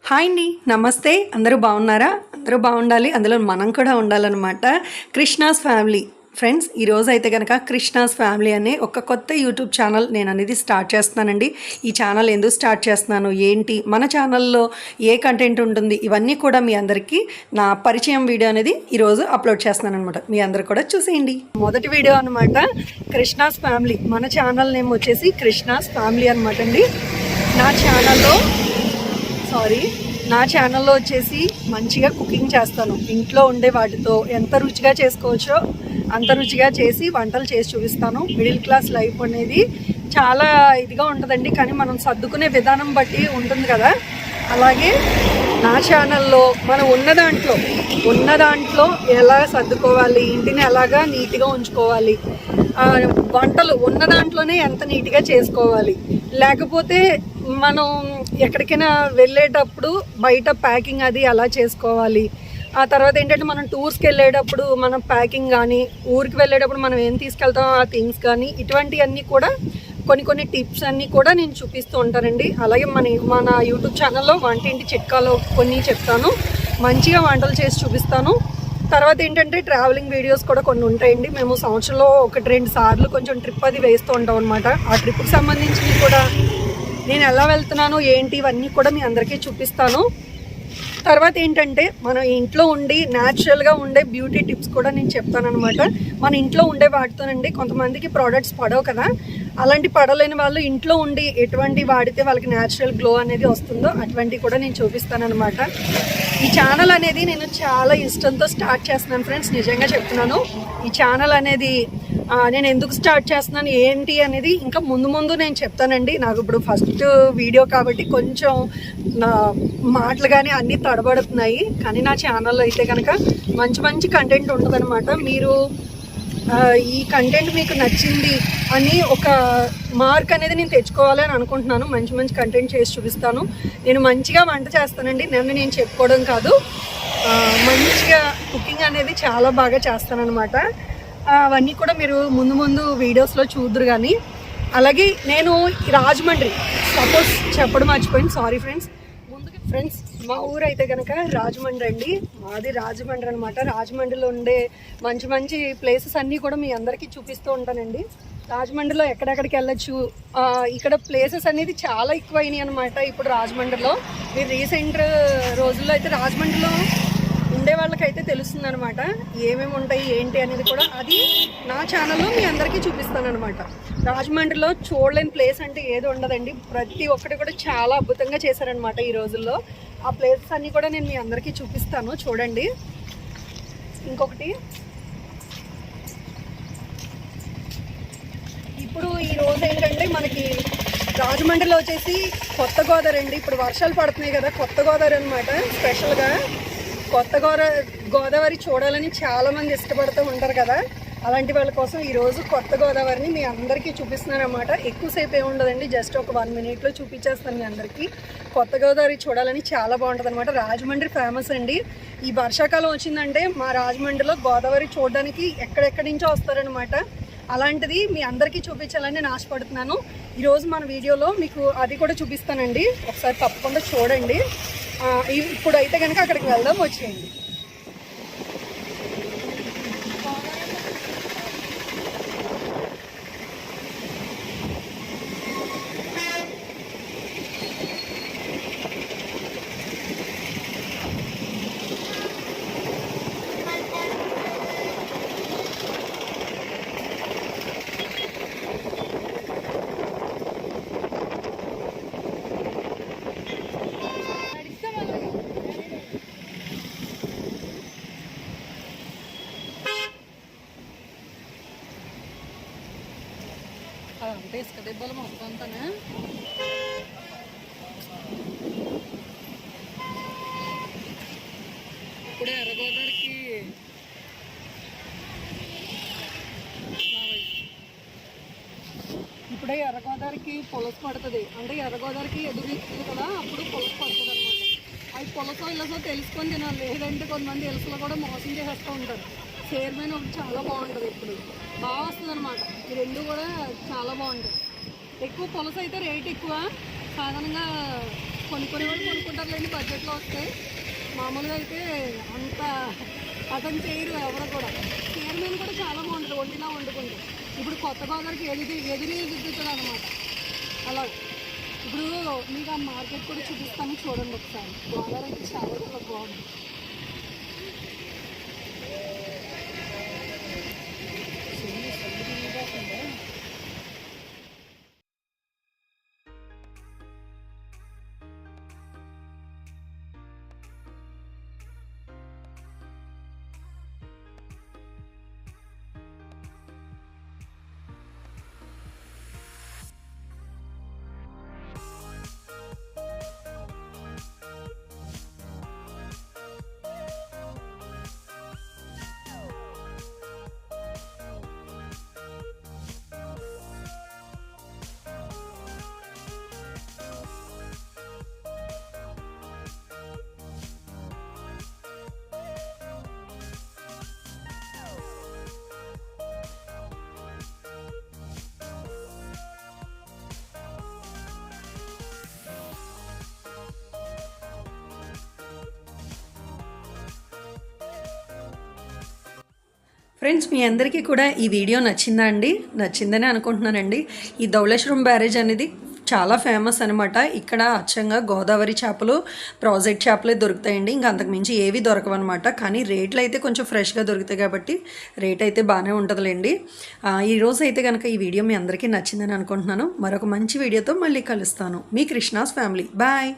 Hi అండి, నమస్తే. అందరూ బాగున్నారా? అందరూ బాగుండాలి, అందులో మనం కూడా ఉండాలన్నమాట. కృష్ణాస్ ఫ్యామిలీ ఫ్రెండ్స్, ఈరోజు అయితే కనుక కృష్ణాస్ ఫ్యామిలీ అనే ఒక కొత్త యూట్యూబ్ ఛానల్ నేను అనేది స్టార్ట్ చేస్తున్నానండి. ఈ ఛానల్ ఎందుకు స్టార్ట్ చేస్తున్నాను, ఏంటి, మన ఛానల్లో ఏ కంటెంట్ ఉంటుంది, ఇవన్నీ కూడా మీ అందరికీ నా పరిచయం వీడియో అనేది ఈరోజు అప్లోడ్ చేస్తున్నాను అనమాట. మీ అందరు కూడా చూసేయండి. మొదటి వీడియో అనమాట కృష్ణాస్ ఫ్యామిలీ. మన ఛానల్ నేమ్ వచ్చేసి కృష్ణాస్ ఫ్యామిలీ అనమాట అండి. నా ఛానల్లో వచ్చేసి మంచిగా కుకింగ్ చేస్తాను. ఇంట్లో ఉండే వాటితో ఎంత రుచిగా చేసుకోవచ్చో అంత రుచిగా చేసి వంటలు చేసి చూపిస్తాను. మిడిల్ క్లాస్ లైఫ్ అనేది చాలా ఇదిగా ఉంటుందండి, కానీ మనం సర్దుకునే విధానం బట్టి ఉంటుంది కదా. అలాగే నా ఛానల్లో మనం ఉన్న దాంట్లో ఎలా సర్దుకోవాలి, ఇంటిని ఎలాగా నీట్గా ఉంచుకోవాలి, వంటలు ఉన్న దాంట్లోనే ఎంత నీట్గా చేసుకోవాలి, లేకపోతే మనం ఎక్కడికైనా వెళ్ళేటప్పుడు బయట ప్యాకింగ్ అది ఎలా చేసుకోవాలి, ఆ తర్వాత ఏంటంటే మనం టూర్స్కి వెళ్ళేటప్పుడు మనం ప్యాకింగ్ కానీ, ఊరికి వెళ్ళేటప్పుడు మనం ఏం తీసుకెళ్తామో ఆ థింగ్స్ కానీ, ఇటువంటివన్నీ కూడా కొన్ని టిప్స్ అన్నీ కూడా నేను చూపిస్తూ ఉంటానండి. అలాగే మన యూట్యూబ్ ఛానల్లో వంటింటి చిట్కాలు కొన్ని చెప్తాను, మంచిగా వంటలు చేసి చూపిస్తాను. తర్వాత ఏంటంటే ట్రావెలింగ్ వీడియోస్ కూడా కొన్ని ఉంటాయండి. మేము సంవత్సరంలో 1-2 సార్లు కొంచెం ట్రిప్ అది వేస్తూ ఉంటాం అనమాట. ఆ ట్రిప్కి సంబంధించినవి కూడా నేను ఎలా వెళ్తున్నాను ఏంటి ఇవన్నీ కూడా మీ అందరికీ చూపిస్తాను. తర్వాత ఏంటంటే మన ఇంట్లో ఉండి న్యాచురల్గా ఉండే బ్యూటీ టిప్స్ కూడా నేను చెప్తానమాట. మన ఇంట్లో ఉండే వాటితోనండి కొంతమందికి ప్రోడక్ట్స్ పడవు కదా, అలాంటి పడలేని వాళ్ళు ఇంట్లో ఉండి ఎటువంటి వాడితే వాళ్ళకి న్యాచురల్ గ్లో అనేది వస్తుందో అటువంటివి కూడా నేను చూపిస్తానమాట. ఈ ఛానల్ అనేది నేను చాలా ఇష్టంతో స్టార్ట్ చేస్తున్నాను ఫ్రెండ్స్, నిజంగా చెప్తున్నాను. ఈ ఛానల్ అనేది నేను ఎందుకు స్టార్ట్ చేస్తున్నాను ఏంటి అనేది ఇంకా ముందు నేను చెప్తానండి. నాకు ఇప్పుడు ఫస్ట్ వీడియో కాబట్టి కొంచెం నా మాటలు కానీ అన్నీ తడబడుతున్నాయి, కానీ నా ఛానల్లో అయితే కనుక మంచి కంటెంట్ ఉంటుందన్నమాట. మీరు ఈ కంటెంట్ మీకు నచ్చింది అని ఒక మార్క్ అనేది నేను తెచ్చుకోవాలని అనుకుంటున్నాను. మంచి కంటెంట్ చేసి చూపిస్తాను. నేను మంచిగా వంట చేస్తానండి, నేను చెప్పుకోవడం కాదు, మంచిగా కుకింగ్ అనేది చాలా బాగా చేస్తానన్నమాట. అవన్నీ కూడా మీరు ముందు వీడియోస్లో చూద్దరు. కానీ అలాగే నేను రాజమండ్రి సపోజ్ చెప్పడం మర్చిపోయింది, సారీ ఫ్రెండ్స్. ముందుగా ఫ్రెండ్స్, మా ఊరు అయితే కనుక రాజమండ్రి అండి. మాది రాజమండ్రి అనమాట. రాజమండ్రిలో ఉండే మంచి ప్లేసెస్ అన్నీ కూడా మీ అందరికీ చూపిస్తూ ఉంటానండి. రాజమండ్రిలో ఎక్కడెక్కడికి వెళ్ళొచ్చు, ఇక్కడ ప్లేసెస్ అనేది చాలా ఎక్కువైనాయి అనమాట. ఇప్పుడు రాజమండ్రిలో మీరు రీసెంట్ రోజుల్లో అయితే రాజమండ్రిలో ఉండే వాళ్ళకైతే తెలుస్తుంది అనమాట ఏమేమి ఉంటాయి ఏంటి అనేది కూడా. అది నా ఛానల్లో మీ అందరికీ చూపిస్తాను అనమాట. రాజమండ్రిలో చూడలేని ప్లేస్ అంటే ఏది ఉండదండి. ప్రతి ఒక్కటి కూడా చాలా అద్భుతంగా చేశారనమాట ఈ రోజుల్లో. ఆ ప్లేసెస్ అన్నీ కూడా నేను మీ అందరికీ చూపిస్తాను, చూడండి. ఇంకొకటి, ఇప్పుడు ఈ రోజు ఏంటంటే మనకి రాజమండ్రిలో వచ్చేసి కొత్త గోదావరి అండి. ఇప్పుడు వర్షాలు పడుతున్నాయి కదా, కొత్త గోదావరి అనమాట. స్పెషల్గా కొత్త గోదావరి చూడాలని చాలామంది ఇష్టపడుతూ ఉంటారు కదా, అలాంటి వాళ్ళ కోసం ఈరోజు కొత్త గోదావరిని మీ అందరికీ చూపిస్తున్నాను అన్నమాట. ఎక్కువసేపు ఏమి ఉండదండి, జస్ట్ ఒక 1 మినిట్లో చూపించేస్తాను మీ అందరికీ. కొత్త గోదావరి చూడాలని చాలా బాగుంటుంది అనమాట. రాజమండ్రి ఫేమస్ అండి. ఈ వర్షాకాలం వచ్చిందంటే మా రాజమండ్రిలో గోదావరి చూడడానికి ఎక్కడెక్కడి నుంచో వస్తారనమాట. అలాంటిది మీ అందరికీ చూపించాలని నేను ఆశపడుతున్నాను. ఈరోజు మన వీడియోలో మీకు అది కూడా చూపిస్తానండి, ఒకసారి తప్పకుండా చూడండి. ఇప్పుడు అయితే కనుక అక్కడికి వెళ్దాం, వచ్చేయండి. అదంతా ఇసుక దెబ్బలు మొత్తం అంతానే. ఇప్పుడే ఎర్రగోదావరికి పొలసు పడుతుంది. అంటే ఎర్రగోదావరికి ఎదురు కదా, అప్పుడు పొలసు పడుతుంది అనమాట. అవి పొలసో ఇళ్ళసో తెలుసుకొని తినాలి, లేదంటే కొంతమంది ఇళ్ళలో కూడా మోసం చేసేస్తూ ఉంటారు. చైర్మన్ ఒకటి చాలా బాగుంటుంది, ఇప్పుడు బాగా వస్తుంది అనమాట. ఈ రెండు కూడా చాలా బాగుంటాయి. ఎక్కువ పులస అయితే రేట్ ఎక్కువ, సాధారణంగా కొనుక్కునే వాళ్ళు కొనుక్కుంటారులేండి బడ్జెట్లో వస్తే. మామూలుగా అయితే అంత అతను చేయరు ఎవరు కూడా. చీరమీన కూడా చాలా బాగుంటుంది వండినా వండుకుంటే. ఇప్పుడు కొత్త గోదావరికి ఎదురుతుంది అనమాట. అలా ఇప్పుడు మీకు ఆ మార్కెట్ కూడా చూపిస్తాను చూడండి ఒకసారి. గోదావరి అయితే చాలా చాలా బాగుంది. ఫ్రెండ్స్, మీ అందరికీ కూడా ఈ వీడియో నచ్చిందా అండి? నచ్చిందని అనుకుంటున్నానండి. ఈ ధవళేశ్వరం బ్యారేజ్ అనేది చాలా ఫేమస్ అనమాట. ఇక్కడ అచ్చంగా గోదావరి చేపలు, ప్రాజెక్ట్ చేపలే దొరుకుతాయండి. ఇంకా అంతకుమించి ఏవి దొరకవన్నమాట. కానీ రేట్లు అయితే కొంచెం ఫ్రెష్గా దొరుకుతాయి కాబట్టి రేట్ అయితే బాగానే ఉంటుందిలేండి. ఈరోజు అయితే కనుక ఈ వీడియో మీ అందరికీ నచ్చిందని అనుకుంటున్నాను. మరొక మంచి వీడియోతో మళ్ళీ కలుస్తాను. మీ కృష్ణాస్ ఫ్యామిలీ. బాయ్.